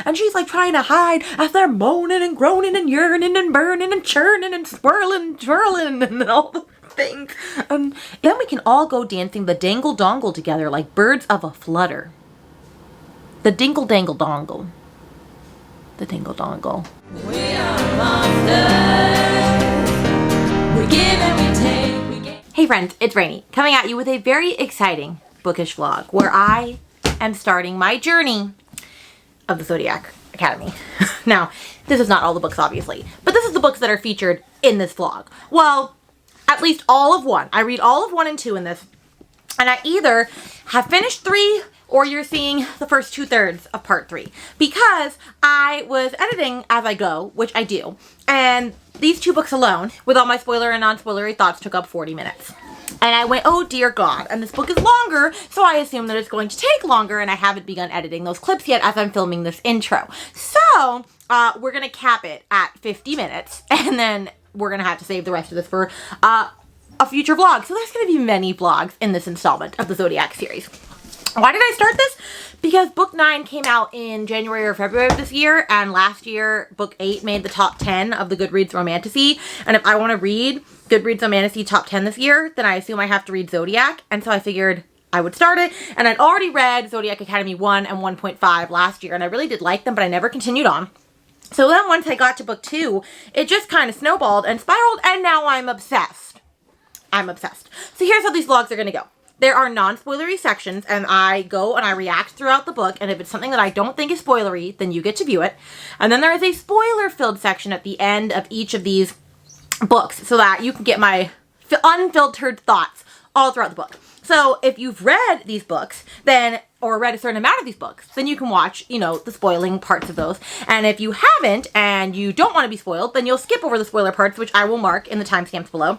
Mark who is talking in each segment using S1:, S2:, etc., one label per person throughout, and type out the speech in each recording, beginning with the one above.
S1: and she's like trying to hide as they're moaning and groaning and yearning and burning and churning and swirling, twirling and all the things. Then we can all go dancing the dangle dongle together like birds of a flutter. The dingle dangle dongle. The dingle dongle. We are monsters. We give and we take. Hey friends, it's Rainy, coming at you with a very exciting bookish vlog where I am starting my journey of the Zodiac Academy. Now, this is not all the books obviously, but this is the books that are featured in this vlog. Well, at least all of one. I read all of 1 and 2 in this, and I either have finished 3 or you're seeing the first 2/3 of part 3 because I was editing as I go, which I do, and these 2 books alone, with all my spoiler and non-spoilery thoughts, took up 40 minutes. And I went, oh dear God, and this book is longer, so I assume that it's going to take longer, and I haven't begun editing those clips yet as I'm filming this intro. So, we're going to cap it at 50 minutes, and then we're going to have to save the rest of this for a future vlog. So there's going to be many vlogs in this installment of the Zodiac series. Why did I start this? Because book 9 came out in January or February of this year, and last year book 8 made the top 10 of the Goodreads Romantasy. And if I want to read Goodreads Romantasy top 10 this year, then I assume I have to read Zodiac. And so I figured I would start it. And I'd already read Zodiac Academy 1 and 1.5 last year, and I really did like them, but I never continued on. So then once I got to book 2, it just kind of snowballed and spiraled, and now I'm obsessed. I'm obsessed. So here's how these vlogs are going to go. There are non-spoilery sections, and I go and I react throughout the book, and if it's something that I don't think is spoilery, then you get to view it. And then there is a spoiler-filled section at the end of each of these books, so that you can get my unfiltered thoughts all throughout the book. So if you've read these books, then, or read a certain amount of these books, then you can watch, you know, the spoiling parts of those. And if you haven't, and you don't want to be spoiled, then you'll skip over the spoiler parts, which I will mark in the timestamps below.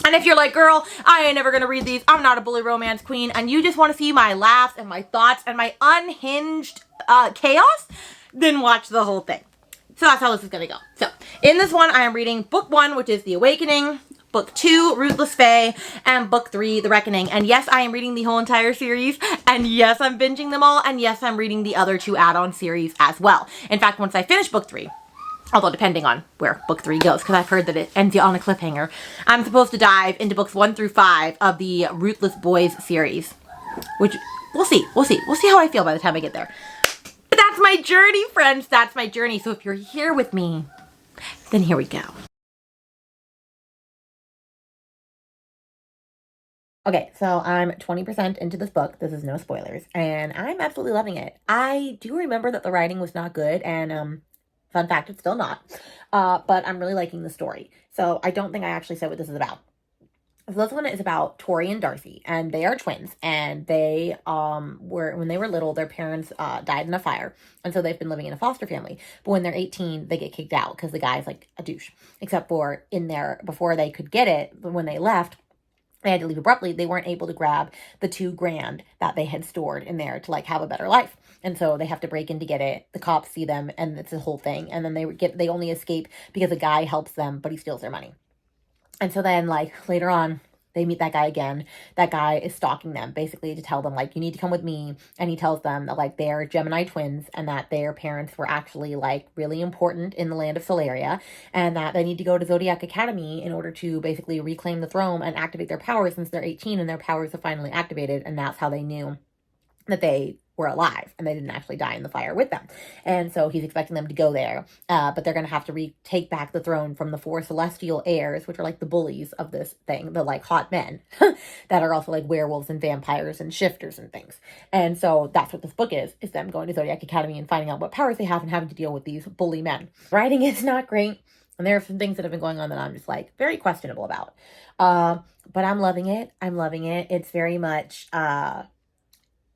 S1: And if you're like, girl, I ain't never gonna read these, I'm not a bully romance queen, and you just want to see my laughs and my thoughts and my unhinged chaos, then watch the whole thing. So that's how this is gonna go. So, in this one, I am reading book 1, which is The Awakening, book 2, Ruthless Fae, and book 3, The Reckoning. And yes, I am reading the whole entire series, and yes, I'm binging them all, and yes, I'm reading the other 2 add-on series as well. In fact, once I finish book 3, although depending on where book 3 goes, because I've heard that it ends on a cliffhanger, I'm supposed to dive into books 1 through 5 of the Ruthless Boys series, which we'll see how I feel by the time I get there. But that's my journey, friends. That's my journey. So if you're here with me, then here we go. Okay, so I'm 20% into this book. This is no spoilers, and I'm absolutely loving it. I do remember that the writing was not good, and fun fact, it's still not. But I'm really liking the story. So I don't think I actually said what this is about. So this one is about Tori and Darcy, and they are twins, and they when they were little, their parents died in a fire, and so they've been living in a foster family. But when they're 18, they get kicked out because the guy's like a douche. Except for in there, before they could get it, when they left, they had to leave abruptly. They weren't able to grab the $2,000 that they had stored in there to like have a better life. And so they have to break in to get it. The cops see them, and it's a whole thing. And then they only escape because a guy helps them, but he steals their money. And so then like later on, they meet that guy again. That guy is stalking them basically to tell them like, you need to come with me. And he tells them that like they're Gemini twins and that their parents were actually like really important in the land of Solaria, and that they need to go to Zodiac Academy in order to basically reclaim the throne and activate their powers since they're 18 and their powers are finally activated. And that's how they knew that they were alive and they didn't actually die in the fire with them. And so he's expecting them to go there, but they're going to have to retake back the throne from the 4 celestial heirs, which are like the bullies of this thing, the like hot men that are also like werewolves and vampires and shifters and things. And so that's what this book is them going to Zodiac Academy and finding out what powers they have and having to deal with these bully men. Writing is not great, and there are some things that have been going on that I'm just like very questionable about. But I'm loving it. It's very much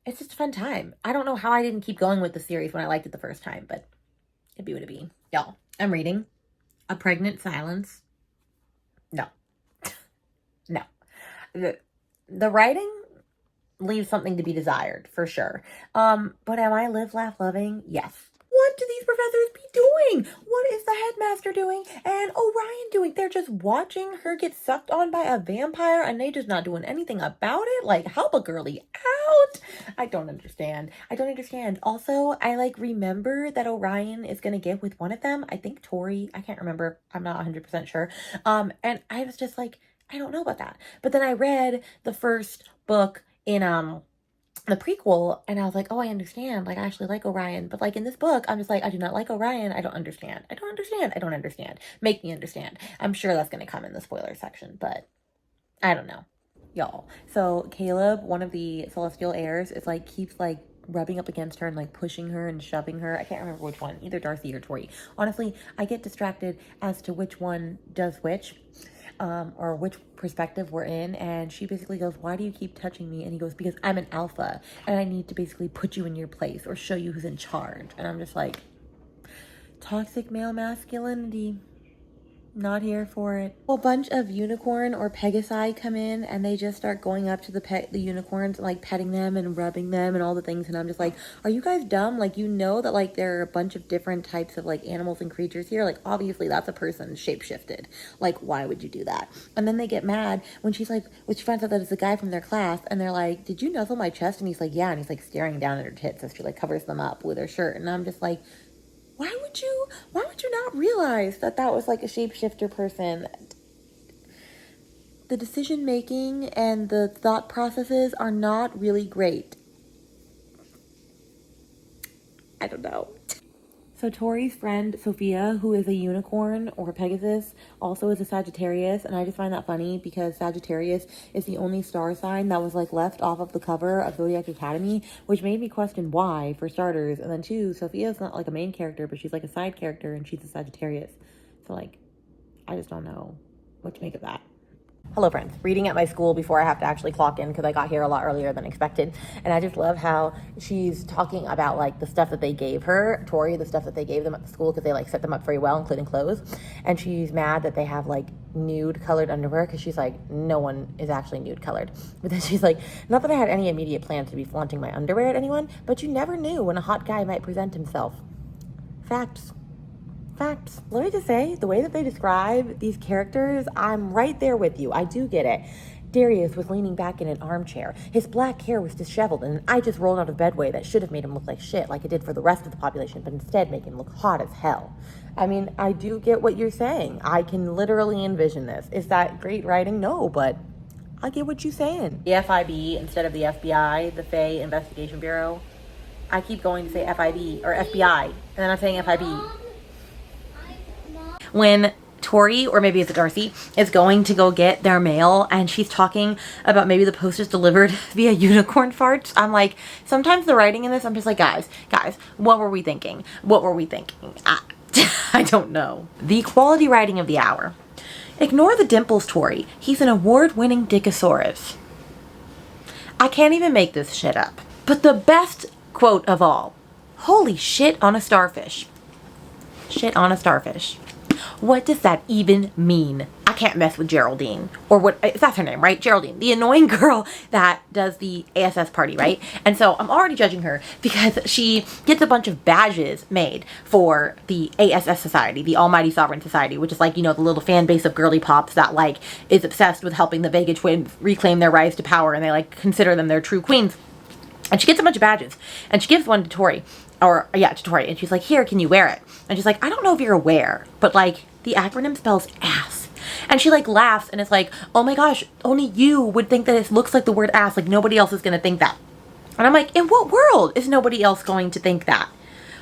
S1: it's just a fun time. I don't know how I didn't keep going with the series when I liked it the first time, but it'd be what it be. Y'all, I'm reading A Pregnant Silence. No. No. The writing leaves something to be desired, for sure. But am I live, laugh, loving? Yes. What do these professors be doing? What is the headmaster are doing and Orion doing. They're just watching her get sucked on by a vampire and they just not doing anything about it. Like, help a girly out. I don't understand. I don't understand. Also, I like remember that Orion is going to get with one of them. I think Tori. I can't remember. I'm not 100% sure. And I was just like, I don't know about that. But then I read the first book in the prequel and I was like, oh, I understand. Like, I actually like Orion. But like in this book, I'm just like, I do not like Orion. I don't understand. I don't understand. I don't understand. Make me understand. I'm sure that's going to come in the spoiler section, but I don't know. Y'all. So Caleb, one of the celestial heirs, is like, keeps like rubbing up against her and like pushing her and shoving her. I can't remember which one, either Darcy or Tori. Honestly, I get distracted as to which one does which. Or which perspective we're in, and she basically goes, why do you keep touching me? And he goes, because I'm an alpha and I need to basically put you in your place or show you who's in charge. And I'm just like, toxic male masculinity, not here for it. A bunch of unicorn or pegasi come in and they just start going up to the unicorns and like petting them and rubbing them and all the things, and I'm just like, are you guys dumb? Like, you know that like there are a bunch of different types of like animals and creatures here. Like, obviously that's a person shapeshifted. Like, why would you do that? And then they get mad when she's like, when she finds out that it's a guy from their class, and they're like, did you nuzzle my chest? And he's like, yeah. And he's like staring down at her tits as she like covers them up with her shirt. And I'm just like, why would you not realize that that was like a shapeshifter person? The decision making and the thought processes are not really great. I don't know. So Tori's friend Sophia, who is a unicorn or a Pegasus, also is a Sagittarius, and I just find that funny because Sagittarius is the only star sign that was like left off of the cover of Zodiac Academy, which made me question why, for starters. And then two, Sophia's not like a main character, but she's like a side character and she's a Sagittarius. So like, I just don't know what to make of that. Hello friends, reading at my school before I have to actually clock in because I got here a lot earlier than expected. And I just love how she's talking about like the stuff that they gave her, Tori, the stuff that they gave them at the school, because they like set them up very well, including clothes. And she's mad that they have like nude colored underwear because she's like, no one is actually nude colored. But then she's like, not that I had any immediate plans to be flaunting my underwear at anyone, but you never knew when a hot guy might present himself. Facts. Facts. Let me just say, the way that they describe these characters, I'm right there with you. I do get it. Darius was leaning back in an armchair. His black hair was disheveled, and I just rolled out of bed way that should have made him look like shit, like it did for the rest of the population, but instead make him look hot as hell. I mean, I do get what you're saying. I can literally envision this. Is that great writing? No, but I get what you're saying. The FIB instead of the FBI, the Faye Investigation Bureau. I keep going to say FIB or FBI, and then I'm saying FIB. When Tori, or maybe it's Darcy, is going to go get their mail and she's talking about maybe the post is delivered via unicorn farts, I'm like, sometimes the writing in this, I'm just like, guys, what were we thinking? I don't know. The quality writing of the hour. Ignore the dimples, Tori. He's an award-winning Dickosaurus. I can't even make this shit up. But the best quote of all, holy shit on a starfish. Shit on a starfish. What does that even mean? I can't mess with Geraldine. Or what, that's her name, right? Geraldine, the annoying girl that does the ASS party, right? And so I'm already judging her because she gets a bunch of badges made for the ASS Society, the Almighty Sovereign Society, which is like, you know, the little fan base of girly pops that like is obsessed with helping the Vega twins reclaim their rise to power, and they like consider them their true queens. And she gets a bunch of badges and she gives one to Tori. To Tori, and she's like, here, can you wear it? And she's like, I don't know if you're aware, but like the acronym spells ass. And she like laughs and it's like, oh my gosh, only you would think that it looks like the word ass, like nobody else is gonna think that. And I'm like, in what world is nobody else going to think that?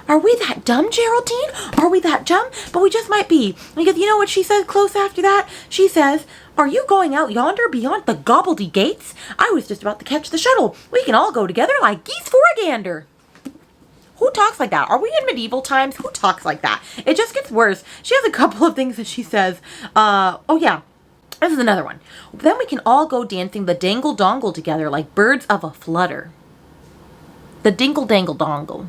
S1: Are we that dumb, Geraldine? Are we that dumb? But we just might be. Because you know what she says close after that? She says, are you going out yonder beyond the gobbledy gates? I was just about to catch the shuttle. We can all go together like geese for a gander. Who talks like that? Are we in medieval times? Who talks like that? It just gets worse. She has a couple of things that she says. Oh yeah, this is another one. Then we can all go dancing the dangle dongle together like birds of a flutter. The dingle dangle dongle.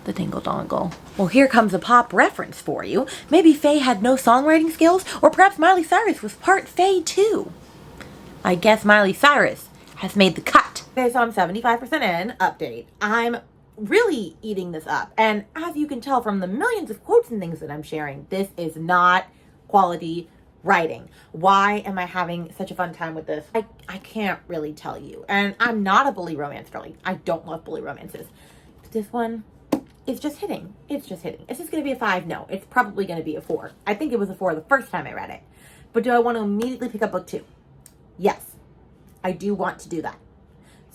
S1: The dingle dongle. Well, here comes a pop reference for you. Maybe Faye had no songwriting skills, or perhaps Miley Cyrus was part Faye too. I guess Miley Cyrus has made the cut. Okay, so I'm 75% in. Update. I'm really eating this up. And as you can tell from the millions of quotes and things that I'm sharing, this is not quality writing. Why am I having such a fun time with this? I can't really tell you. And I'm not a bully romance girly. I don't love bully romances. But this one is just hitting. It's just hitting. Is this going to be a 5? No, it's probably going to be a 4. I think it was a 4 the first time I read it. But do I want to immediately pick up book 2? Yes, I do want to do that.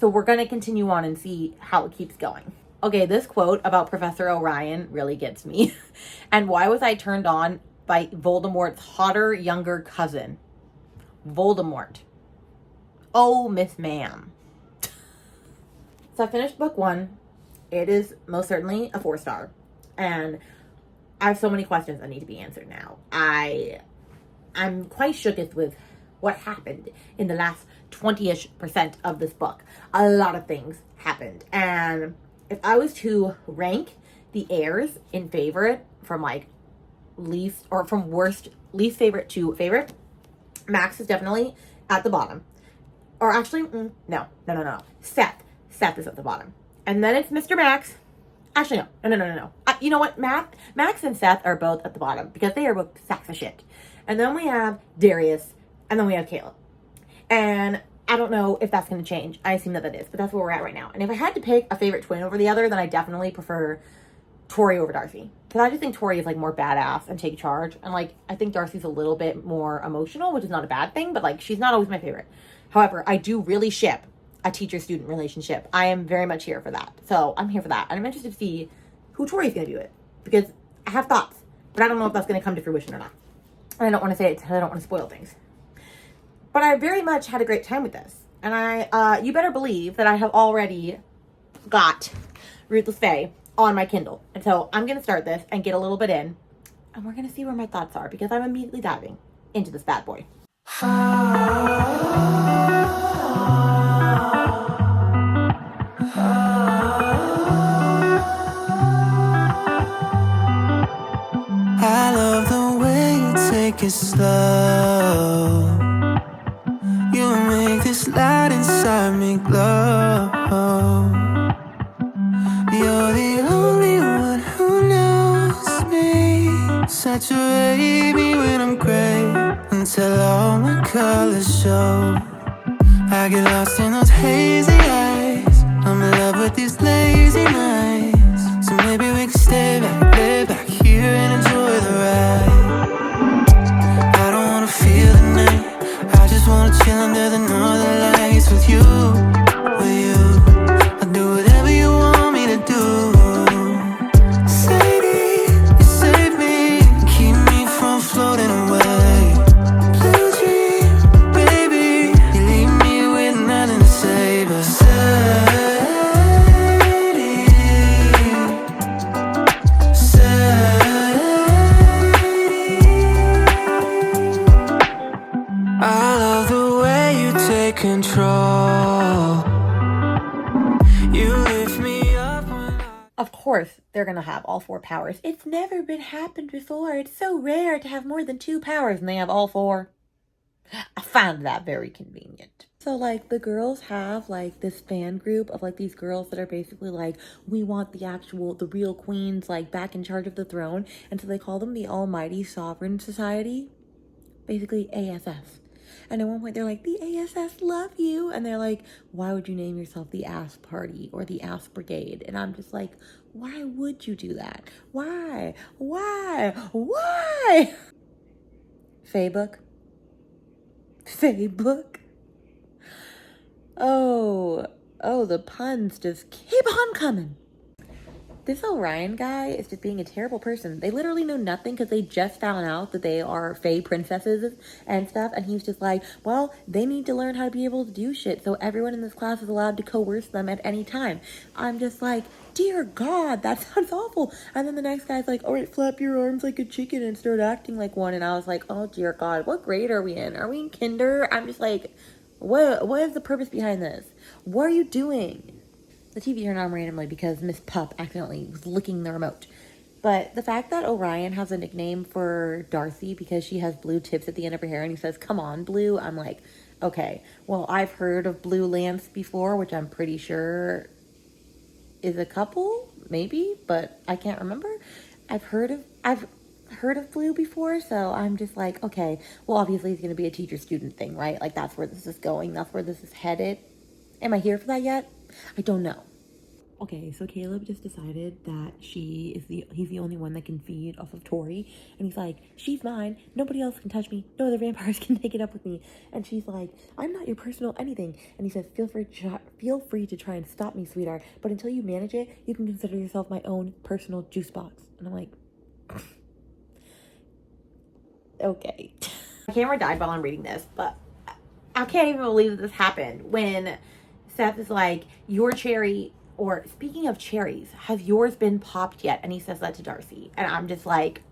S1: So we're going to continue on and see how it keeps going. Okay, this quote about Professor Orion really gets me. And why was I turned on by Voldemort's hotter younger cousin? Voldemort. Oh, Miss Ma'am. So I finished book 1. It is most certainly a 4-star. And I have so many questions that need to be answered now. I'm quite shooketh with what happened in the last 20-ish% of this book. A lot of things happened. And if I was to rank the heirs in favorite from like least or from worst, least favorite to favorite, Max is definitely at the bottom. Or actually, no. Seth is at the bottom. And then it's Mr. Max. Actually, no. You know what? Max and Seth are both at the bottom because they are both sacks of shit. And then we have Darius, and then we have Caleb. And I don't know if that's going to change. I assume that is, but that's where we're at right now. And if I had to pick a favorite twin over the other, then I definitely prefer Tori over Darcy. Because I just think Tori is like more badass and take charge. And like, I think Darcy's a little bit more emotional, which is not a bad thing, but like, she's not always my favorite. However, I do really ship a teacher-student relationship. I am very much here for that. So I'm here for that. And I'm interested to see who Tori's going to do it. Because I have thoughts, but I don't know if that's going to come to fruition or not. And I don't want to say it because I don't want to spoil things. But I very much had a great time with this. And you better believe that I have already got Ruthless Fae on my Kindle. And so I'm going to start this and get a little bit in. And we're going to see where my thoughts are because I'm immediately diving into this bad boy.
S2: I love the way you take it slow. You make this light inside me glow. You're the only one who knows me. Saturate me when I'm gray until all my colors show. I get lost in those hazy eyes. I'm in love with these lazy nights. So maybe we can stay back, lay back here and enjoy the ride. I don't wanna feel the night. I just wanna chill under the northern lights with you, with you. I'll do whatever you want me to do. Sadie, you save me, keep me from floating away. Blue dream, baby, you leave me with nothing to say but I love the way you take control. You lift me up when
S1: Of course, they're going to have all 4 powers. It's never been happened before. It's so rare to have more than 2 powers and they have all 4. I find that very convenient. So like the girls have like this fan group of like these girls that are basically like, we want the real queens like back in charge of the throne. And so they call them the Almighty Sovereign Society. Basically ASS. And at one point they're like, the ASS love you. And they're like, why would you name yourself the Ass Party or the Ass Brigade? And I'm just like, why would you do that? Why? Faybook? Oh, the puns just keep on coming. This Orion guy is just being a terrible person. They literally know nothing because they just found out that they are Fae princesses and stuff. And he's just like, well, they need to learn how to be able to do shit. So everyone in this class is allowed to coerce them at any time. I'm just like, dear God, that sounds awful. And then the next guy's like, all right, flap your arms like a chicken and start acting like one. And I was like, oh, dear God, what grade are we in? Are we in kinder? I'm just like, what is the purpose behind this? What are you doing? The TV turned on randomly because Miss Pup accidentally was licking the remote. But the fact that Orion has a nickname for Darcy because she has blue tips at the end of her hair and he says, come on, Blue, I'm like, okay. Well, I've heard of Blue Lance before, which I'm pretty sure is a couple, maybe, but I can't remember. I've heard of Blue before, so I'm just like, okay, well, obviously it's going to be a teacher-student thing, right? Like, that's where this is going. That's where this is headed. Am I here for that yet? I don't know. Okay, so Caleb just decided that he's the only one that can feed off of Tori, and he's like, she's mine, nobody else can touch me, no other vampires can take it up with me, and she's like, I'm not your personal anything, and he says, feel free to try and stop me, sweetheart, but until you manage it, you can consider yourself my own personal juice box. And I'm like, okay. My camera died while I'm reading this, but I can't even believe that this happened when Seth is like, your cherry, or speaking of cherries, has yours been popped yet? And he says that to Darcy. And I'm just like,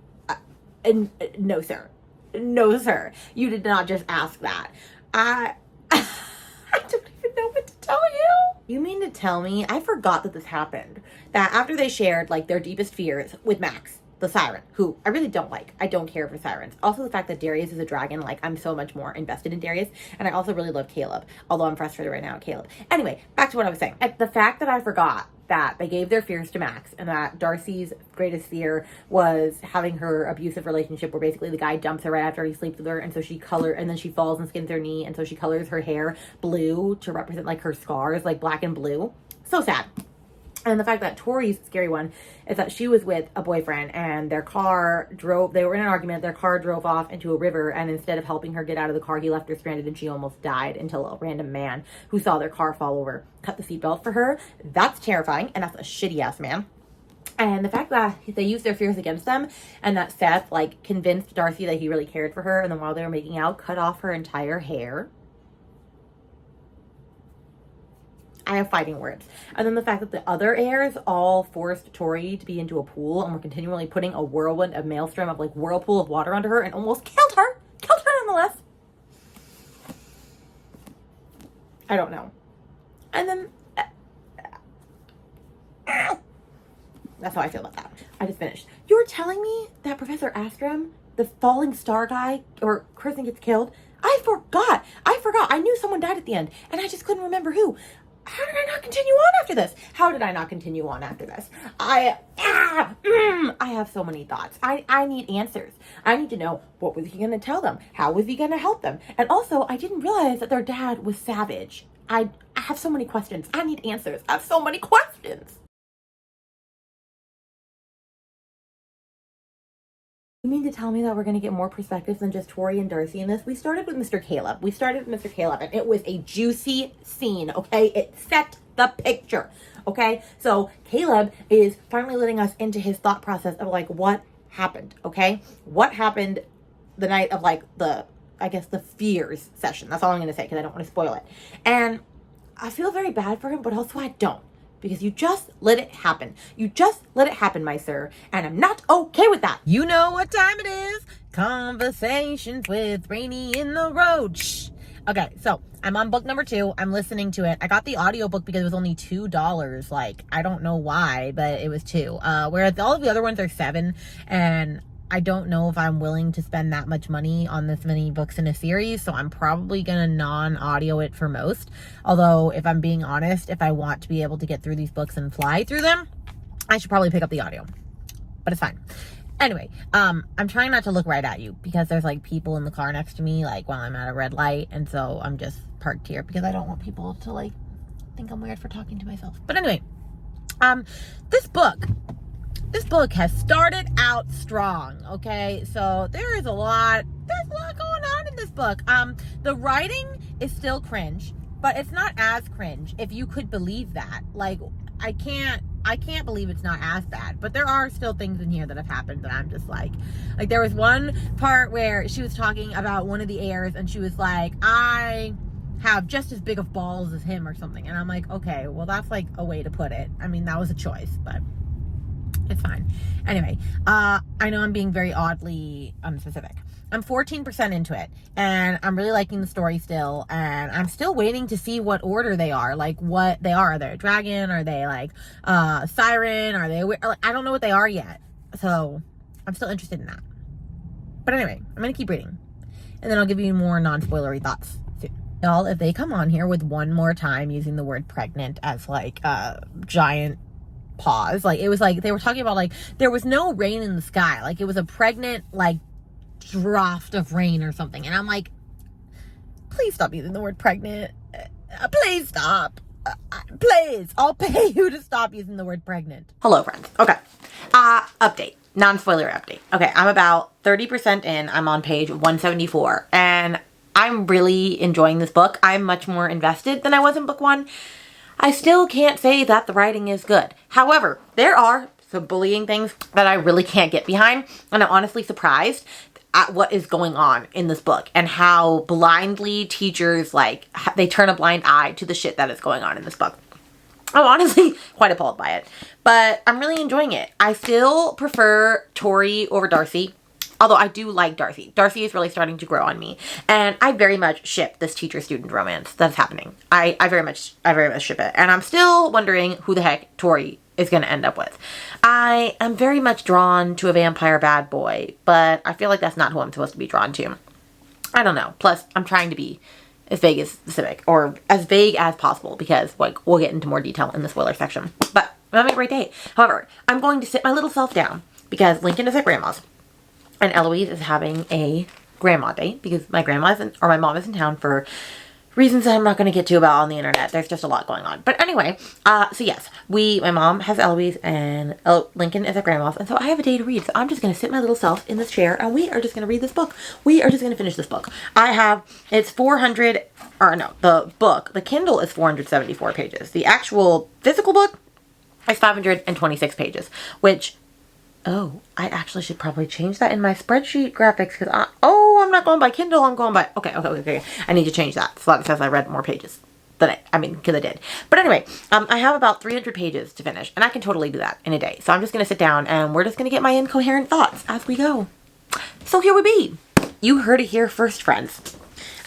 S1: no, sir. No, sir. You did not just ask that. I don't even know what to tell you. You mean to tell me, I forgot that this happened. That after they shared, like, their deepest fears with Max, the siren, who I really don't like. I don't care for sirens. Also, the fact that Darius is a dragon, like, I'm so much more invested in Darius. And I also really love Caleb, although I'm frustrated right now at Caleb. Anyway, back to what I was saying. The fact that I forgot that they gave their fears to Max, and that Darcy's greatest fear was having her abusive relationship where basically the guy dumps her right after he sleeps with her, and so and then she falls and skins her knee, and so she colors her hair blue to represent, like, her scars, like black and blue. So sad. And the fact that Tori's scary one is that she was with a boyfriend and they were in an argument, their car drove off into a river, and instead of helping her get out of the car, he left her stranded and she almost died until a random man who saw their car fall over cut the seatbelt for her. That's terrifying, and that's a shitty ass man. And the fact that they used their fears against them, and that Seth, like, convinced Darcy that he really cared for her, and then while they were making out, cut off her entire hair. I have fighting words. And then the fact that the other heirs all forced Tori to be into a pool and were continually putting a whirlwind, a maelstrom of, like, whirlpool of water under her and almost killed her nonetheless. I don't know. And then that's how I feel about that. I just finished. You're telling me that Professor Astrom, the falling star guy, or Kristen gets killed? I forgot. I knew someone died at the end, and I just couldn't remember who. How did I not continue on after this? I have so many thoughts. I need answers. I need to know, what was he going to tell them? How was he going to help them? And also, I didn't realize that their dad was savage. I have so many questions. I need answers. I have so many questions. You mean to tell me that we're going to get more perspectives than just Tori and Darcy in this? We started with Mr. Caleb, and it was a juicy scene, okay? It set the picture, okay? So Caleb is finally letting us into his thought process of, like, what happened, okay? What happened the night of, like, the fears session. That's all I'm going to say, because I don't want to spoil it. And I feel very bad for him, but also I don't. Because you just let it happen. You just let it happen, my sir. And I'm not okay with that. You know what time it is. Conversations with Rainy in the Road. Shh. Okay, so I'm on book number 2. I'm listening to it. I got the audiobook because it was only $2. Like, I don't know why, but it was $2. Whereas all of the other ones are $7. And I don't know if I'm willing to spend that much money on this many books in a series, so I'm probably going to non-audio it for most. Although, if I'm being honest, if I want to be able to get through these books and fly through them, I should probably pick up the audio. But it's fine. Anyway, I'm trying not to look right at you because there's, like, people in the car next to me, like, while I'm at a red light, and so I'm just parked here because I don't want people to, like, think I'm weird for talking to myself. But anyway, this book has started out strong, okay? So there's a lot going on in this book. The writing is still cringe, but it's not as cringe, if you could believe that. Like, I can't believe it's not as bad, but there are still things in here that have happened that I'm just like there was one part where she was talking about one of the heirs, and she was like, I have just as big of balls as him or something. And I'm like, okay, well, that's, like, a way to put it. I mean, that was a choice, but it's fine. Anyway, I know I'm being very oddly unspecific. I'm 14% into it, and I'm really liking the story still, and I'm still waiting to see what order they are, like, what they are. Are they a dragon? Are they, like, siren? Are they, I don't know what they are yet, so I'm still interested in that. But anyway, I'm going to keep reading, and then I'll give you more non-spoilery thoughts soon. Y'all, if they come on here with one more time using the word pregnant as, like, a giant pause. Like, it was like, they were talking about, like, there was no rain in the sky. Like, it was a pregnant, like, draft of rain or something. And I'm like, please stop using the word pregnant. Please stop. Please. I'll pay you to stop using the word pregnant. Hello, friends. Okay. Update. Non-spoiler update. Okay, I'm about 30% in. I'm on page 174. And I'm really enjoying this book. I'm much more invested than I was in book 1. I still can't say that the writing is good. However, there are some bullying things that I really can't get behind. And I'm honestly surprised at what is going on in this book and how blindly teachers, like, they turn a blind eye to the shit that is going on in this book. I'm honestly quite appalled by it, but I'm really enjoying it. I still prefer Tori over Darcy, although I do like Darcy. Darcy is really starting to grow on me, and I very much ship this teacher-student romance that's happening. I very much ship it, and I'm still wondering who the heck Tori is going to end up with. I am very much drawn to a vampire bad boy, but I feel like that's not who I'm supposed to be drawn to. I don't know. Plus, I'm trying to be as vague as specific, or as vague as possible, because, like, we'll get into more detail in the spoiler section. But I'm having a great day. However, I'm going to sit my little self down because Lincoln is at grandma's and Eloise is having a grandma day because my mom is in town for reasons that I'm not going to get to about on the internet. There's just a lot going on. But anyway, so yes, my mom has Eloise and Lincoln is at grandma's. And so I have a day to read. So I'm just going to sit my little self in this chair and we are just going to read this book. We are just going to finish this book. The Kindle is 474 pages. The actual physical book is 526 pages, which, oh, I actually should probably change that in my spreadsheet graphics because I'm not going by Kindle, I'm going by, okay. I need to change that so that says I read more pages than because I did. But anyway, I have about 300 pages to finish and I can totally do that in a day. So I'm just going to sit down and we're just going to get my incoherent thoughts as we go. So here we be. You heard it here first, friends.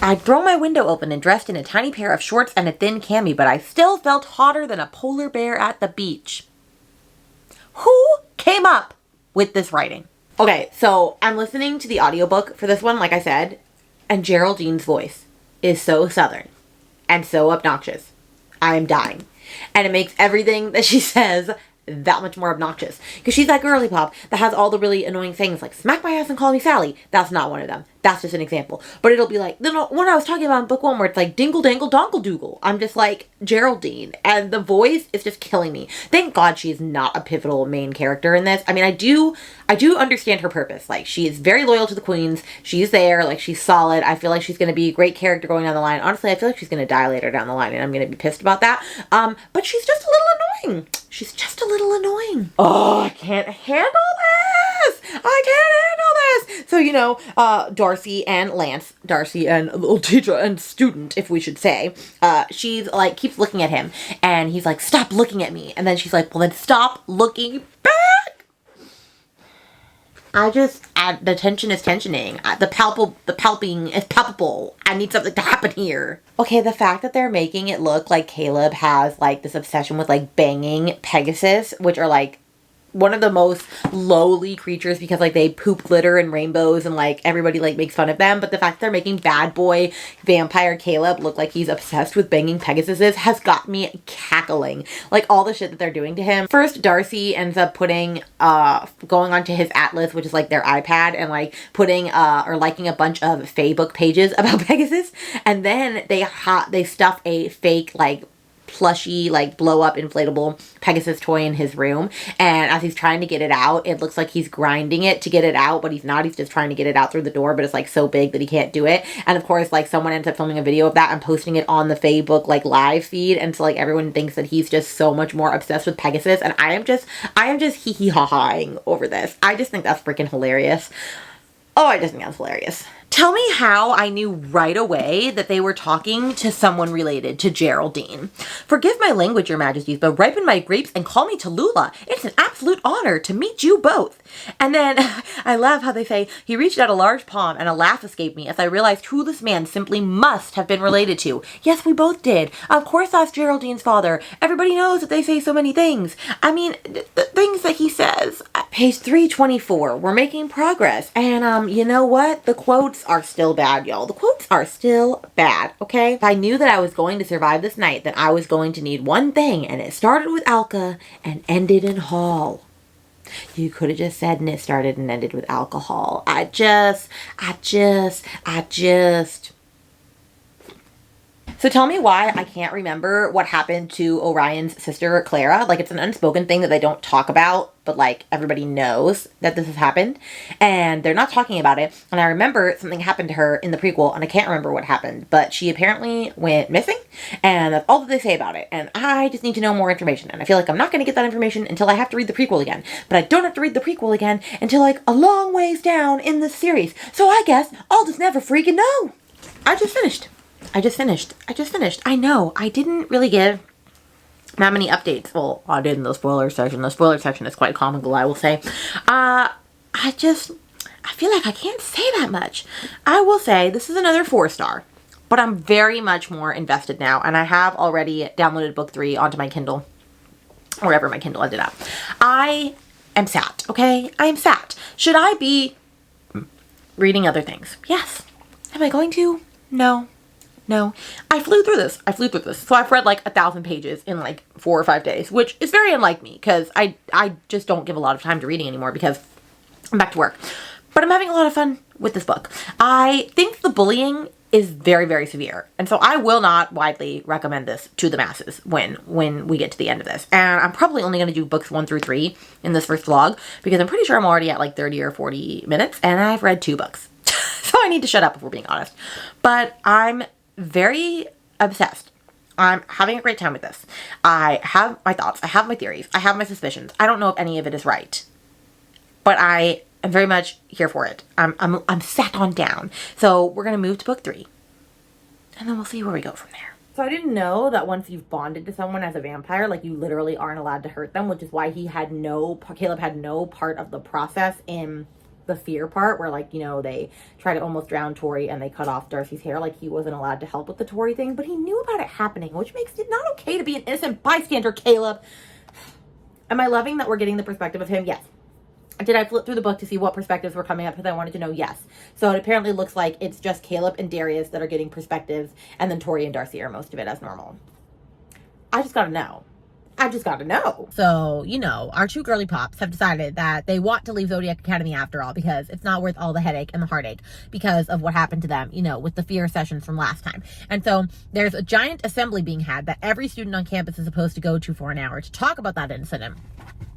S1: I'd thrown my window open and dressed in a tiny pair of shorts and a thin cami, but I still felt hotter than a polar bear at the beach. Who came up with this writing? Okay, so I'm listening to the audiobook for this one, like I said, and Geraldine's voice is so southern and so obnoxious. I am dying. And it makes everything that she says that much more obnoxious. Because she's that girly pop that has all the really annoying things like smack my ass and call me Sally. That's not one of them. That's just an example. But it'll be like, when I was talking about in book 1 where it's like dingle dangle donkle doogle. I'm just like Geraldine. And the voice is just killing me. Thank God she's not a pivotal main character in this. I mean, I do understand her purpose. Like, she is very loyal to the queens. She's there. Like, she's solid. I feel like she's going to be a great character going down the line. Honestly, I feel like she's going to die later down the line and I'm going to be pissed about that. But she's just a little annoying. She's just a little annoying. Oh, I can't handle this. So, Darcy and Lance, Darcy and little teacher and student, if we should say, she's like, keeps looking at him and he's like, stop looking at me. And then she's like, well, then stop looking back. The tension is tensioning. The palping is palpable. I need something to happen here. Okay, the fact that they're making it look like Caleb has like this obsession with like banging Pegasus, which are like one of the most lowly creatures because like they poop glitter and rainbows and like everybody like makes fun of them. But the fact that they're making bad boy vampire Caleb look like he's obsessed with banging Pegasuses has got me cackling. Like all the shit that they're doing to him. First, Darcy ends up putting, going onto his atlas, which is like their iPad, and like putting, or liking a bunch of Facebook pages about Pegasus. And then they stuff a fake like plushy, like blow up inflatable Pegasus toy in his room, and as he's trying to get it out, it looks like he's grinding it to get it out, but he's not. He's just trying to get it out through the door, but it's like so big that he can't do it. And of course, like someone ends up filming a video of that and posting it on the Facebook like live feed, and so like everyone thinks that he's just so much more obsessed with Pegasus, and I am just hee hee ha haing over this. I just think that's freaking hilarious. Oh, I just think that's hilarious. Tell me how I knew right away that they were talking to someone related to Geraldine. Forgive my language, your majesties, but ripen my grapes and call me Tallulah. It's an absolute honor to meet you both. And then I love how they say, he reached out a large palm and a laugh escaped me as I realized who this man simply must have been related to. Yes, we both did. Of course that's Geraldine's father. Everybody knows that they say so many things. I mean, the things that he says. Page 324, we're making progress. And you know what? The quotes quotes are still bad, y'all. The quotes are still bad, okay? If I knew that I was going to survive this night, then I was going to need one thing, and it started with Alka and ended in Hall. You could have just said, and it started and ended with alcohol. I just. So tell me why I can't remember what happened to Orion's sister, Clara. Like, it's an unspoken thing that they don't talk about, but, like, everybody knows that this has happened. And they're not talking about it. And I remember something happened to her in the prequel, and I can't remember what happened. But she apparently went missing, and that's all that they say about it. And I just need to know more information. And I feel like I'm not going to get that information until I have to read the prequel again. But I don't have to read the prequel again until, like, a long ways down in the series. So I guess I'll just never freaking know. I just finished. I know. I didn't really give that many updates. Well, I did in the spoiler section. The spoiler section is quite comical, I will say. I feel like I can't say that much. I will say this is another 4-star, but I'm very much more invested now, and I have already downloaded book 3 onto my Kindle, wherever my Kindle ended up. I am sat, okay? I am sat. Should I be reading other things? Yes. Am I going to? No. I flew through this. So I've read like 1,000 pages in like 4 or 5 days, which is very unlike me because I just don't give a lot of time to reading anymore because I'm back to work. But I'm having a lot of fun with this book. I think the bullying is very, very severe. And so I will not widely recommend this to the masses when we get to the end of this. And I'm probably only going to do books 1 through 3 in this first vlog because I'm pretty sure I'm already at like 30 or 40 minutes and I've read 2 books. So I need to shut up if we're being honest. But I'm very obsessed. I'm having a great time with this. I have my thoughts. I have my theories. I have my suspicions. I don't know if any of it is right. But I am very much here for it. I'm sat on down. So we're going to move to book 3. And then we'll see where we go from there. So I didn't know that once you've bonded to someone as a vampire, like you literally aren't allowed to hurt them, which is why Caleb had no part of the process in the fear part where, like, you know, they try to almost drown Tori and they cut off Darcy's hair. Like, he wasn't allowed to help with the Tori thing, but he knew about it happening, which makes it not okay to be an innocent bystander, Caleb. Am I loving that we're getting the perspective of him? Yes. Did I flip through the book to see what perspectives were coming up because I wanted to know? Yes. So it apparently looks like it's just Caleb and Darius that are getting perspectives, and then Tori and Darcy are most of it as normal. I just gotta know. So, you know, our 2 girly pops have decided that they want to leave Zodiac Academy after all because it's not worth all the headache and the heartache because of what happened to them, you know, with the fear sessions from last time. And so there's a giant assembly being had that every student on campus is supposed to go to for an hour to talk about that incident.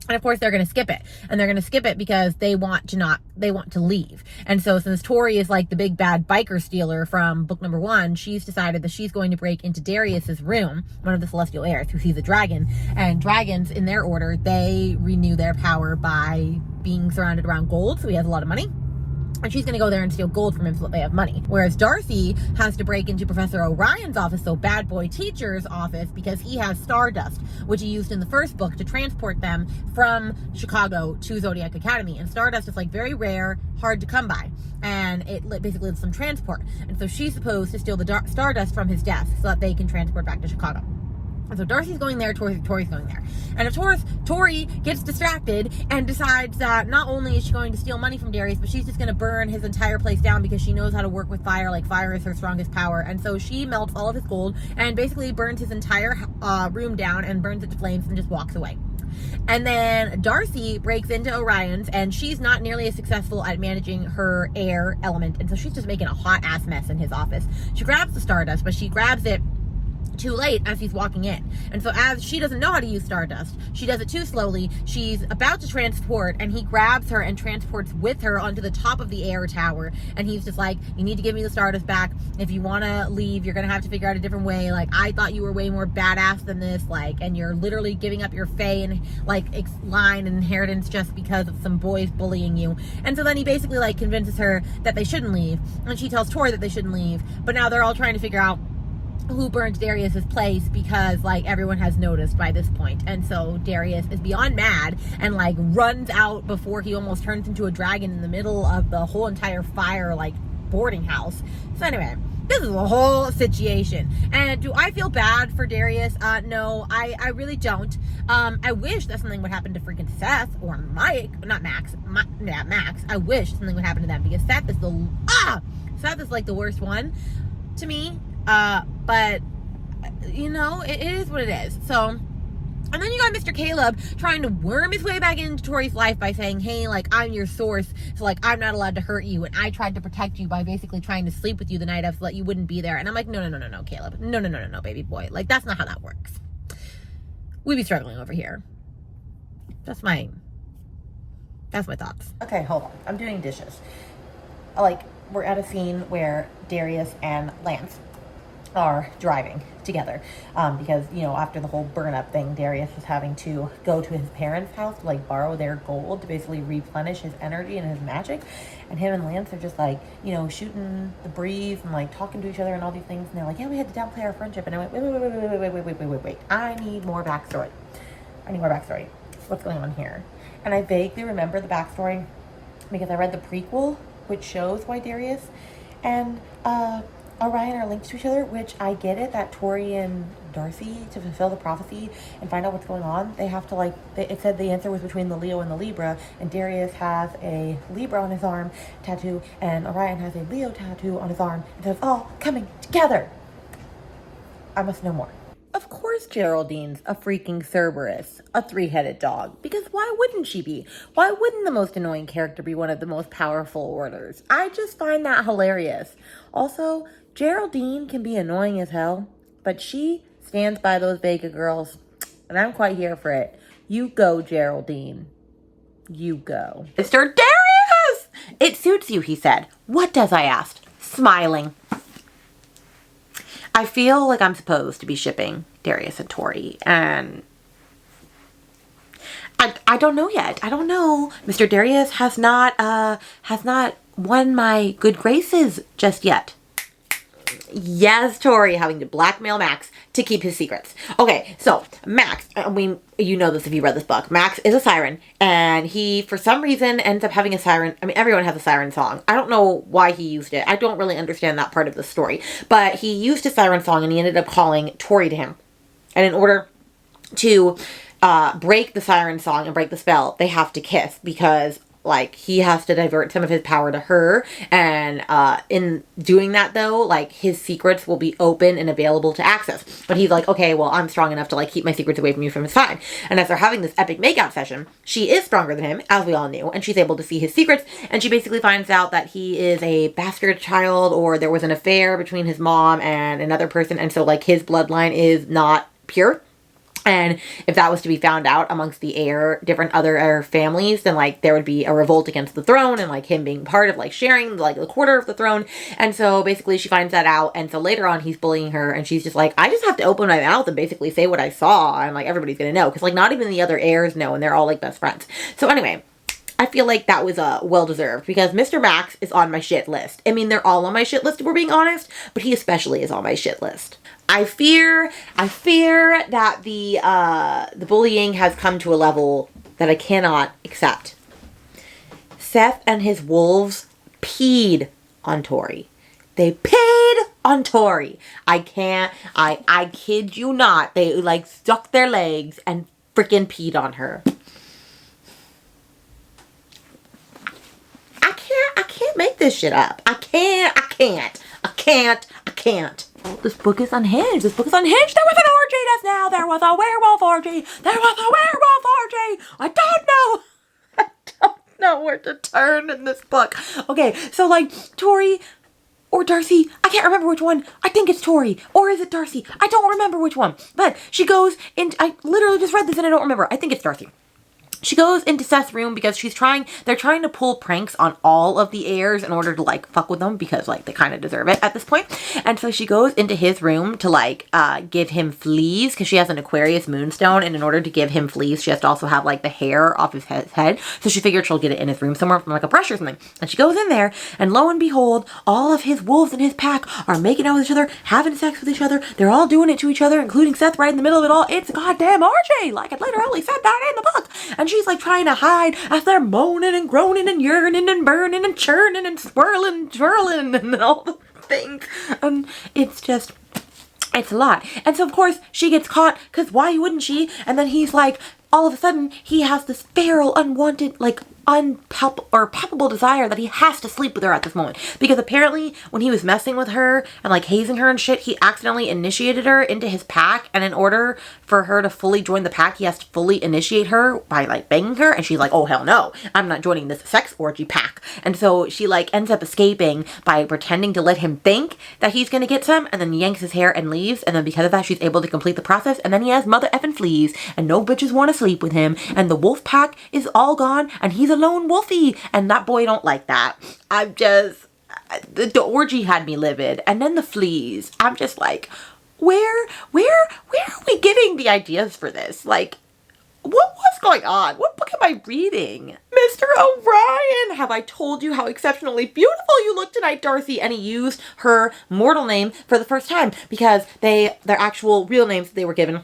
S1: And of course they're going to skip it. And they're going to skip it because they want to leave. And so since Tori is like the big bad biker stealer from book number 1, she's decided that she's going to break into Darius's room, one of the celestial heirs who sees a dragon. And dragons, in their order, they renew their power by being surrounded around gold. So he has a lot of money. And she's going to go there and steal gold from him so that they have money. Whereas Darcy has to break into Professor Orion's office, so bad boy teacher's office, because he has Stardust, which he used in the first book to transport them from Chicago to Zodiac Academy. And Stardust is like very rare, hard to come by. And it basically lets them transport. And so she's supposed to steal the Stardust from his desk so that they can transport back to Chicago. And so Darcy's going there, Tori's going there. And of course, Tori gets distracted and decides that not only is she going to steal money from Darius, but she's just going to burn his entire place down because she knows how to work with fire. Like, fire is her strongest power. And so she melts all of his gold and basically burns his entire room down and burns it to flames and just walks away. And then Darcy breaks into Orion's, and she's not nearly as successful at managing her air element. And so she's just making a hot ass mess in his office. She grabs the Stardust, but she grabs it too late as he's walking in. And so as she doesn't know how to use Stardust, she does it too slowly. She's about to transport, and he grabs her and transports with her onto the top of the air tower. And he's just like, you need to give me the Stardust back. If you want to leave, you're going to have to figure out a different way. Like, I thought you were way more badass than this. Like, and you're literally giving up your Fae and like line and inheritance just because of some boys bullying you. And so then he basically like convinces her that they shouldn't leave. And she tells Tori that they shouldn't leave. But now they're all trying to figure out who burned Darius's place because like everyone has noticed by this point. And so Darius is beyond mad and like runs out before he almost turns into a dragon in the middle of the whole entire fire like boarding house. So anyway, this is a whole situation. And do I feel bad for Darius? No, I really don't. I wish that something would happen to freaking Seth or Max. I wish something would happen to them because Seth is Seth is like the worst one to me. But you know, it is what it is. So, and then you got Mr. Caleb trying to worm his way back into Tori's life by saying, hey, like, I'm your source, so, like, I'm not allowed to hurt you, and I tried to protect you by basically trying to sleep with you the night of so that you wouldn't be there. And I'm like, no, Caleb. No, baby boy. Like, that's not how that works. We'd be struggling over here. That's my thoughts. Okay, hold on. I'm doing dishes. Like, we're at a scene where Darius and Lance are driving together because, you know, after the whole burn up thing, Darius was having to go to his parents' house to like borrow their gold to basically replenish his energy and his magic, and him and Lance are just like, you know, shooting the breeze and like talking to each other and all these things, and they're like, yeah, we had to downplay our friendship, and I went, wait, I need more backstory. What's going on here? And I vaguely remember the backstory because I read the prequel, which shows why Darius and Orion are linked to each other, which I get it, that Tori and Darcy, to fulfill the prophecy and find out what's going on, they have to like, it said the answer was between the Leo and the Libra, and Darius has a Libra on his arm tattoo, and Orion has a Leo tattoo on his arm, and it's all coming together. I must know more. Of course Geraldine's a freaking Cerberus, a three-headed dog, because why wouldn't she be? Why wouldn't the most annoying character be one of the most powerful orders? I just find that hilarious. Also, Geraldine can be annoying as hell, but she stands by those Vega girls, and I'm quite here for it. You go, Geraldine. You go. Mr. Darius! It suits you, he said. What does, I asked, smiling. I feel like I'm supposed to be shipping Darius and Tori, and I don't know yet. I don't know. Mr. Darius has not won my good graces just yet. Yes, Tori having to blackmail Max to keep his secrets. Okay, so Max, you know this if you read this book. Max is a siren, and he, for some reason, ends up having a siren. I mean, everyone has a siren song. I don't know why he used it. I don't really understand that part of the story. But he used a siren song, and he ended up calling Tori to him. And in order to break the siren song and break the spell, they have to kiss, because like, he has to divert some of his power to her, and in doing that, though, like, his secrets will be open and available to access. But he's like, okay, well, I'm strong enough to, like, keep my secrets away from you, from his side. And as they're having this epic makeout session, she is stronger than him, as we all knew, and she's able to see his secrets, and she basically finds out that he is a bastard child, or there was an affair between his mom and another person, and so, like, his bloodline is not pure. And if that was to be found out amongst the different other heir families, then, like, there would be a revolt against the throne, and, like, him being part of, like, sharing, like, the quarter of the throne. And so, basically, she finds that out, and so later on, he's bullying her, and she's just like, I just have to open my mouth and basically say what I saw, and, like, everybody's gonna know. Because, like, not even the other heirs know, and they're all, like, best friends. So, anyway, I feel like that was well-deserved, because Mr. Max is on my shit list. I mean, they're all on my shit list, if we're being honest, but he especially is on my shit list. I fear that the bullying has come to a level that I cannot accept. Seth and his wolves peed on Tori. They peed on Tori. I kid you not. They, like, stuck their legs and freaking peed on her. I can't make this shit up. I can't. This book is unhinged. There was an orgy just now. There was a werewolf orgy. I don't know where to turn in this book. Okay, so, like, Tori or Darcy, I can't remember which one. I think it's Tori. Or is it Darcy? I don't remember which one. But she goes in, I literally just read this and I don't remember. I think it's Darcy. She goes into Seth's room because they're trying to pull pranks on all of the heirs in order to, like, fuck with them, because, like, they kind of deserve it at this point. And so she goes into his room to, like, give him fleas, because she has an Aquarius moonstone, and in order to give him fleas, she has to also have, like, the hair off his head. So she figured she'll get it in his room somewhere from, like, a brush or something. And she goes in there, and lo and behold, all of his wolves in his pack are making out with each other, having sex with each other. They're all doing it to each other, including Seth right in the middle of it all. It's a goddamn orgy! Like, it literally said that in the book. And she's, like, trying to hide as they're moaning and groaning and yearning and burning and churning and swirling, twirling, and all the things. And it's a lot. And so, of course, she gets caught, because why wouldn't she? And then he's like, all of a sudden, he has this feral, unwanted, like, palpable desire that he has to sleep with her at this moment. Because apparently when he was messing with her and like hazing her and shit, he accidentally initiated her into his pack, and in order for her to fully join the pack, he has to fully initiate her by like banging her, and she's like, oh hell no, I'm not joining this sex orgy pack. And so she like ends up escaping by pretending to let him think that he's gonna get some, and then yanks his hair and leaves, and then because of that she's able to complete the process, and then he has mother effing fleas, and no bitches want to sleep with him, and the wolf pack is all gone, and he's a lone wolfie, and that boy don't like that. The orgy had me livid, and then the fleas. I'm just like, where are we getting the ideas for this? Like, what's going on? What book am I reading? Mr. Orion, have I told you how exceptionally beautiful you look tonight, Darcy? And he used her mortal name for the first time, because their actual real names they were given,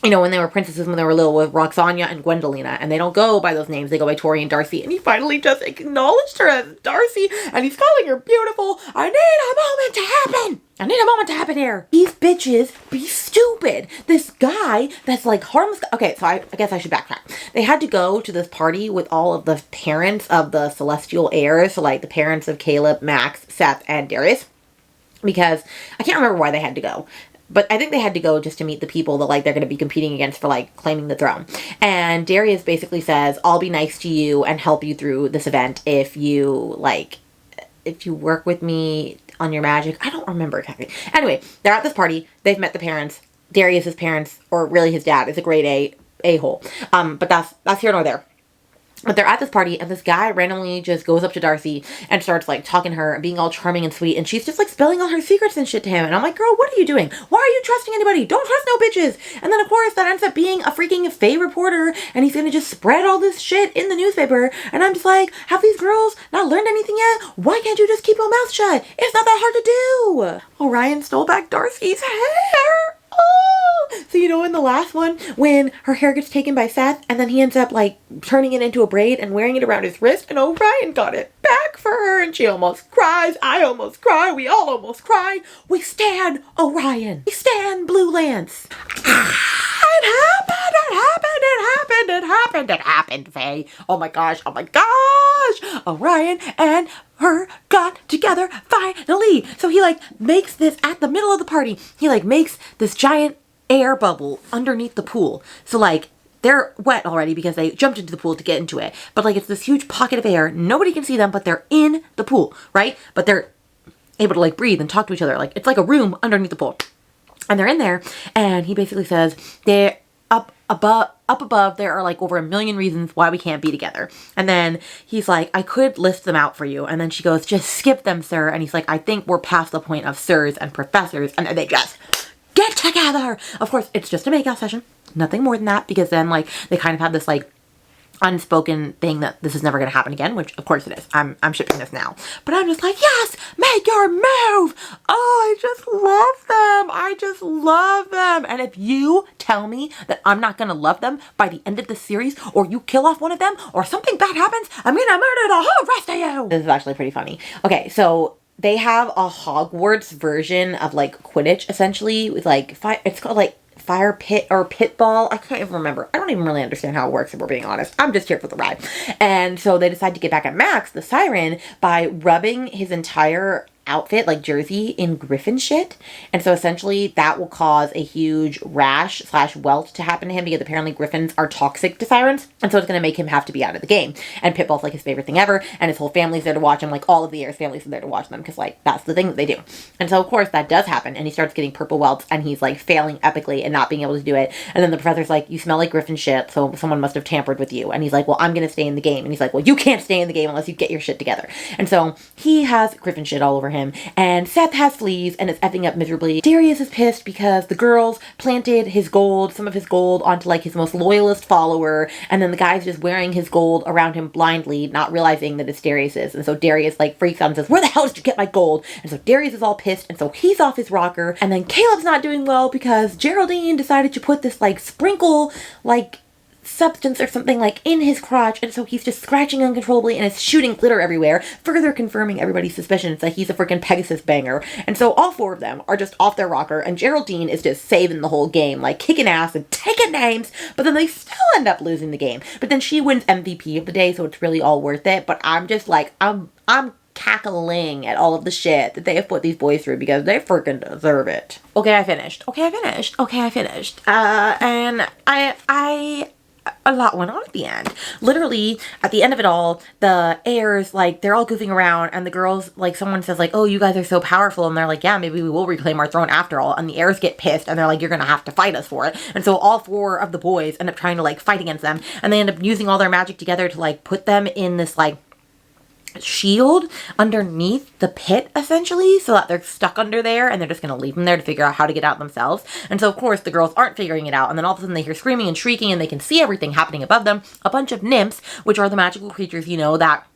S1: you know, when they were princesses, when they were little, with Roxania and Gwendolina, and they don't go by those names, they go by Tori and Darcy, and he finally just acknowledged her as Darcy, and he's calling her beautiful. I need a moment to happen here. These bitches be stupid. This guy that's like harmless. Okay, so I guess I should backtrack. They had to go to this party with all of the parents of the celestial heirs, so like the parents of Caleb, Max, Seth, and Darius, because I can't remember why they had to go. But I think they had to go just to meet the people that, like, they're going to be competing against for, like, claiming the throne. And Darius basically says, I'll be nice to you and help you through this event if you work with me on your magic. I don't remember exactly. Anyway, they're at this party. They've met the parents. Darius's parents, or really his dad, is a grade A-hole. But that's here nor there. But they're at this party, and this guy randomly just goes up to Darcy and starts, like, talking to her and being all charming and sweet, and she's just, like, spilling all her secrets and shit to him. And I'm like, girl, what are you doing? Why are you trusting anybody? Don't trust no bitches. And then, of course, that ends up being a freaking Faye reporter, and he's gonna just spread all this shit in the newspaper. And I'm just like, have these girls not learned anything yet? Why can't you just keep your mouth shut? It's not that hard to do. Orion stole back Darcy's hair. Oh! So, you know, in the last one, when her hair gets taken by Seth, and then he ends up, like, turning it into a braid and wearing it around his wrist, and Orion got it back for her, and she almost cries. I almost cry. We all almost cry. We stand Orion. We stand Blue Lance. It happened, Faye. Oh my gosh. Orion and her got together finally. So he, like, makes this at the middle of the party. He, like, makes this giant air bubble underneath the pool. So, like, they're wet already because they jumped into the pool to get into it. But, like, it's this huge pocket of air. Nobody can see them, but they're in the pool, right? But they're able to, like, breathe and talk to each other. Like, it's like a room underneath the pool. And they're in there, and he basically says, they're up above, there are like over 1 million reasons why we can't be together. And then he's like, I could list them out for you. And then she goes, just skip them, sir. And he's like, I think we're past the point of sirs and professors. And then they just get together. Of course, it's just a makeout session. Nothing more than that, because then, like, they kind of have this, like, unspoken thing that this is never going to happen again, which of course it is. I'm shipping this now. But I'm just like, yes, make your move. Oh, I just love them. And if you tell me that I'm not going to love them by the end of the series, or you kill off one of them, or something bad happens, I'm going to murder the whole rest of you. This is actually pretty funny. Okay, so they have a Hogwarts version of, like, Quidditch, essentially, with, like, it's called, like, fire pit or pit ball. I can't even remember. I don't even really understand how it works, if we're being honest. I'm just here for the ride. And so they decide to get back at Max, the siren, by rubbing his entire outfit, like jersey, in griffin shit. And so essentially that will cause a huge rash / welt to happen to him, because apparently griffins are toxic to sirens. And so it's going to make him have to be out of the game. And Pitbull's like his favorite thing ever. And his whole family's there to watch him. Like, all of the heirs' families are there to watch them, because, like, that's the thing that they do. And so of course that does happen. And he starts getting purple welts, and he's, like, failing epically and not being able to do it. And then the professor's like, you smell like griffin shit, so someone must have tampered with you. And he's like, well, I'm going to stay in the game. And he's like, well, you can't stay in the game unless you get your shit together. And so he has griffin shit all over him. And Seth has fleas and is effing up miserably. Darius is pissed because the girls planted some of his gold onto, like, his most loyalist follower, and then the guy's just wearing his gold around him blindly, not realizing that it's Darius's. And so Darius, like, freaks out and says, where the hell did you get my gold? And so Darius is all pissed, and so he's off his rocker. And then Caleb's not doing well because Geraldine decided to put this, like, sprinkle, like, substance or something like in his crotch, and so he's just scratching uncontrollably and it's shooting glitter everywhere, further confirming everybody's suspicions that he's a freaking Pegasus banger. And so all four of them are just off their rocker, and Geraldine is just saving the whole game, like kicking ass and taking names, but then they still end up losing the game. But then she wins MVP of the day, so it's really all worth it. But I'm just like, I'm cackling at all of the shit that they have put these boys through because they freaking deserve it. Okay, I finished. And a lot went on at the end. Literally, at the end of it all, the heirs, like, they're all goofing around, and the girls, like, someone says, like, oh, you guys are so powerful, and they're like, yeah, maybe we will reclaim our throne after all, and the heirs get pissed, and they're like, you're gonna have to fight us for it. And so all four of the boys end up trying to, like, fight against them, and they end up using all their magic together to, like, put them in this, like, shield underneath the pit, essentially, so that they're stuck under there and they're just going to leave them there to figure out how to get out themselves. And so of course the girls aren't figuring it out, and then all of a sudden they hear screaming and shrieking and they can see everything happening above them. A bunch of nymphs, which are the magical creatures, you know, that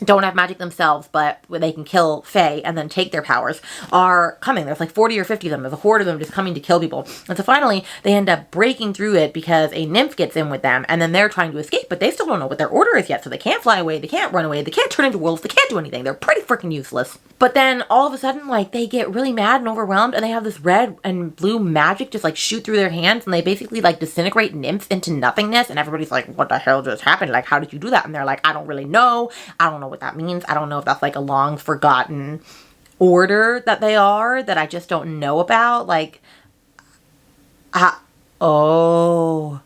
S1: don't have magic themselves, but they can kill fae and then take their powers, are coming. There's like 40 or 50 of them. There's a horde of them just coming to kill people. And so finally, they end up breaking through it because a nymph gets in with them, and then they're trying to escape, but they still don't know what their order is yet, so they can't fly away, they can't run away, they can't turn into wolves, they can't do anything. They're pretty freaking useless. But then all of a sudden, like, they get really mad and overwhelmed, and they have this red and blue magic just like shoot through their hands, and they basically like disintegrate nymphs into nothingness, and everybody's like, what the hell just happened? Like, how did you do that? And they're like, I don't really know. I don't know what that means. I don't know if that's like a long forgotten order that they are that I just don't know about. Like, oh,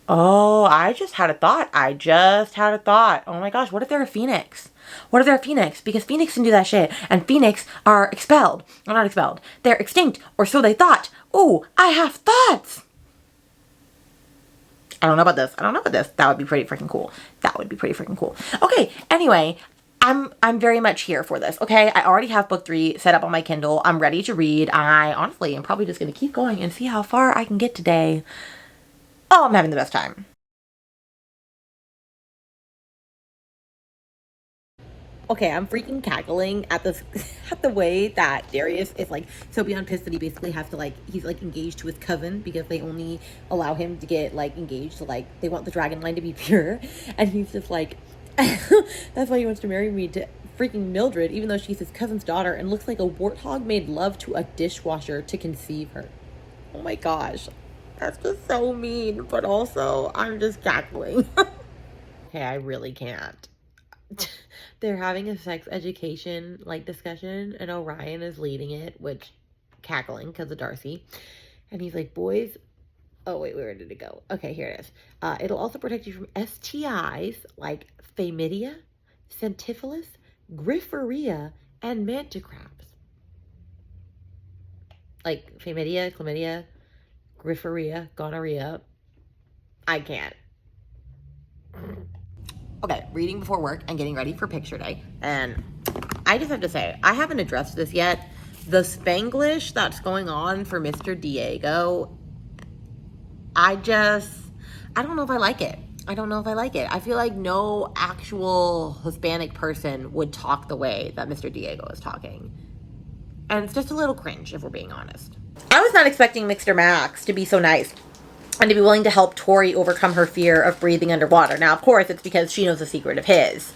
S1: I just had a thought. Oh my gosh, what if they're a phoenix? What if they're a phoenix? Because phoenix can do that shit, and phoenix are expelled. Or not expelled. They're extinct, or so they thought. Ooh, I have thoughts. I don't know about this. That would be pretty freaking cool. Okay, anyway, I'm very much here for this, okay? I already have book 3 set up on my Kindle. I'm ready to read. I honestly am probably just going to keep going and see how far I can get today. Oh, I'm having the best time. Okay, I'm freaking cackling at this, at the way that Darius is like so beyond pissed that he basically has to, like, he's like engaged to his cousin because they only allow him to get like engaged to, like, they want the dragon line to be pure, and he's just like, that's why he wants to marry me to freaking Mildred, even though she's his cousin's daughter and looks like a warthog made love to a dishwasher to conceive her. Oh my gosh, that's just so mean, but also I'm just cackling. Okay, I really can't. They're having a sex education, like, discussion, and Orion is leading it, which, cackling because of Darcy. And he's like, boys, oh wait, where did it go? Okay, here it is. It'll also protect you from STIs like chlamydia, centiphalus, grifferia, and mantecraps. Like chlamydia, grifferia, gonorrhea. I can't. Okay, reading before work and getting ready for picture day. And I just have to say, I haven't addressed this yet. The Spanglish that's going on for Mr. Diego, I don't know if I like it. I feel like no actual Hispanic person would talk the way that Mr. Diego is talking. And it's just a little cringe, if we're being honest. I was not expecting Mr. Max to be so nice and to be willing to help Tori overcome her fear of breathing underwater. Now, of course, it's because she knows a secret of his.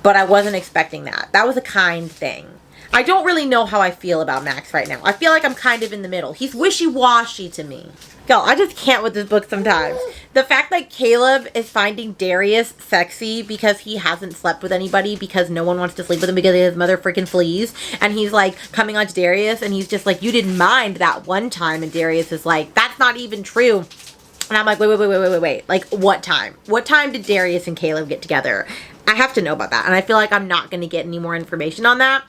S1: But I wasn't expecting that. That was a kind thing. I don't really know how I feel about Max right now. I feel like I'm kind of in the middle. He's wishy-washy to me. Yo, I just can't with this book sometimes. The fact that Caleb is finding Darius sexy because he hasn't slept with anybody because no one wants to sleep with him because his mother freaking flees. And he's like coming on to Darius and he's just like, you didn't mind that one time. And Darius is like, that's not even true. And I'm like, wait. Like, what time? What time did Darius and Caleb get together? I have to know about that. And I feel like I'm not going to get any more information on that.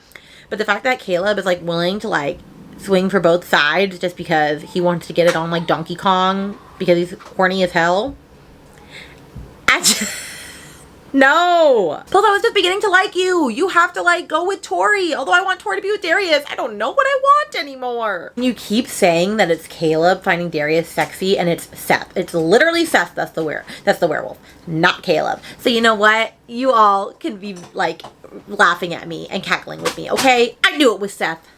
S1: But the fact that Caleb is, like, willing to, like, swing for both sides just because he wants to get it on, like, Donkey Kong because he's horny as hell. No. Plus, I was just beginning to like you. You have to, like, go with Tori. Although I want Tori to be with Darius. I don't know what I want anymore. You keep saying that it's Caleb finding Darius sexy, and it's Seth. It's literally Seth that's the werewolf, not Caleb. So you know what? You all can be, like, laughing at me and cackling with me, okay? I knew it was Seth.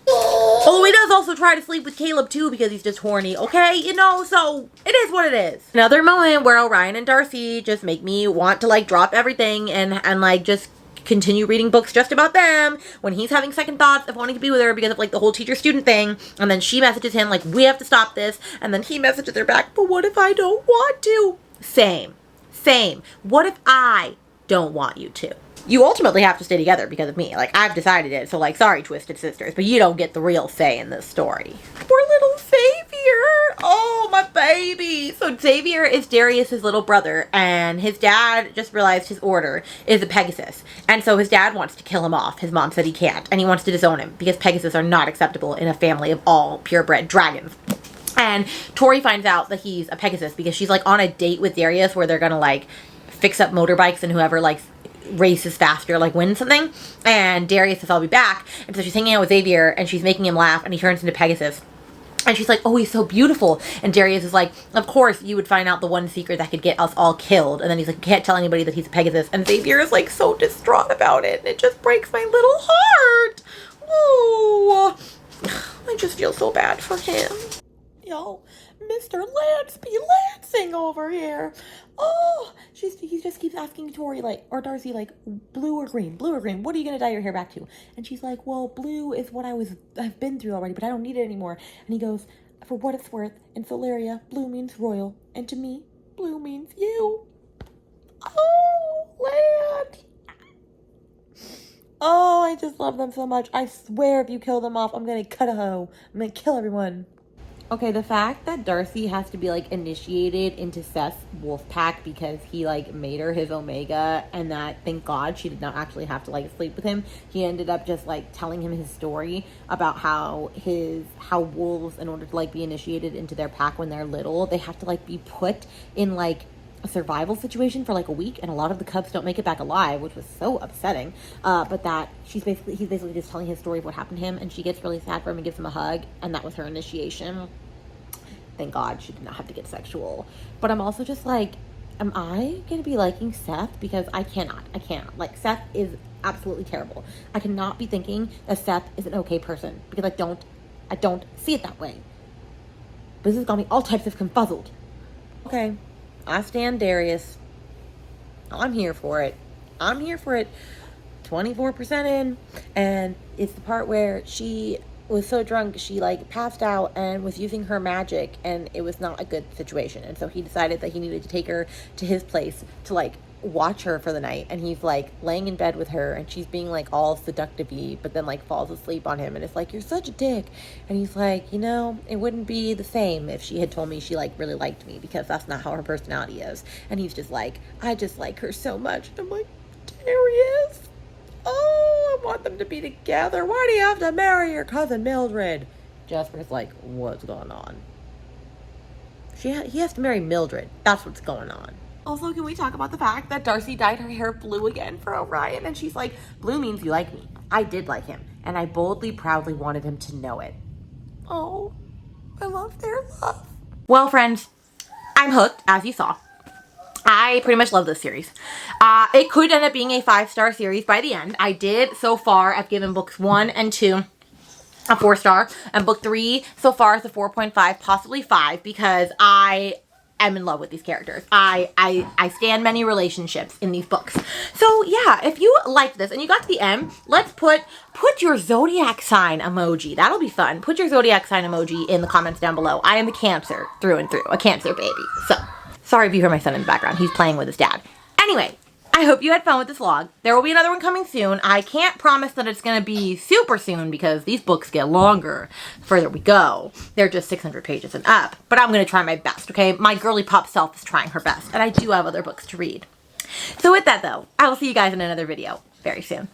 S1: Although he does also try to sleep with Caleb too because he's just horny, okay? You know, so it is what it is. Another moment where Orion and Darcy just make me want to like drop everything and like just continue reading books just about them when he's having second thoughts of wanting to be with her because of like the whole teacher-student thing, and then she messages him like, we have to stop this, and then he messages her back, but what if I don't want to? Same. What if I don't want you to? You ultimately have to stay together because of me. Like, I've decided it, so like, sorry, Twisted Sisters, but you don't get the real say in this story. Poor little Xavier! Oh, my baby! So Xavier is Darius's little brother, and his dad just realized his order is a Pegasus. And so his dad wants to kill him off. His mom said he can't, and he wants to disown him, because Pegasus are not acceptable in a family of all purebred dragons. And Tori finds out that he's a Pegasus because she's like on a date with Darius where they're gonna like fix up motorbikes and whoever like races faster like wins something. And Darius says, I'll be back. And so she's hanging out with Xavier and she's making him laugh and he turns into Pegasus. And she's like, oh, he's so beautiful. And Darius is like, of course you would find out the one secret that could get us all killed. And then he's like, can't tell anybody that he's a Pegasus. And Xavier is like so distraught about it. And it just breaks my little heart. Ooh. I just feel so bad for him. Yo, Mr. Lance be lancing over here. Oh, he just keeps asking Tori, like, or Darcy, like, blue or green? What are you gonna dye your hair back to? And she's like, well, blue is what I've been through already, but I don't need it anymore. And he goes, for what it's worth, in Solaria, blue means royal, and to me, blue means you. Oh, Lance. Oh, I just love them so much. I swear if you kill them off, I'm gonna cut a hoe. I'm gonna kill everyone. Okay, the fact that Darcy has to be, like, initiated into Seth's wolf pack because he, like, made her his Omega, and that, thank God, she did not actually have to, like, sleep with him. He ended up just, like, telling him his story about how wolves, in order to, like, be initiated into their pack when they're little, they have to, like, be put in, like, a survival situation for, like, a week, and a lot of the cubs don't make it back alive, which was so upsetting. But that he's basically just telling his story of what happened to him, and she gets really sad for him and gives him a hug, and that was her initiation. Thank God she did not have to get sexual. But I'm also just like, am I gonna be liking Seth? Because I cannot. Like, Seth is absolutely terrible. I cannot be thinking that Seth is an okay person, because I don't see it that way. But this has got me all types of confuzzled. Okay, I stand Darius. I'm here for it. 24% in. And it's the part where she was so drunk, she like passed out and was using her magic, and it was not a good situation. And so he decided that he needed to take her to his place to like watch her for the night. And he's like laying in bed with her, and she's being like all seductive-y, but then like falls asleep on him, and it's like, you're such a dick. And he's like, you know, it wouldn't be the same if she had told me she like really liked me, because that's not how her personality is. And he's just like, I just like her so much. And I'm like, Darius, oh, I want them to be together. Why do you have to marry your cousin Mildred? Jasper's like, what's going on? He has to marry Mildred. That's what's going on. Also, can we talk about the fact that Darcy dyed her hair blue again for Orion? And she's like, blue means you like me. I did like him, and I boldly, proudly wanted him to know it. Oh, I love their love. Well, friends, I'm hooked, as you saw. I pretty much love this series. It could end up being a 5-star series by the end. I did, so far, I've given books 1 and 2 a 4-star, and book 3 so far is a 4.5, possibly 5, because I am in love with these characters. I stand many relationships in these books. So yeah, if you liked this and you got to the end, let's put your zodiac sign emoji. That'll be fun. Put your zodiac sign emoji in the comments down below. I am a Cancer through and through, a Cancer baby. So sorry if you hear my son in the background. He's playing with his dad. Anyway, I hope you had fun with this vlog. There will be another one coming soon. I can't promise that it's going to be super soon because these books get longer the further we go. They're just 600 pages and up. But I'm going to try my best, okay? My girly pop self is trying her best. And I do have other books to read. So with that, though, I will see you guys in another video very soon.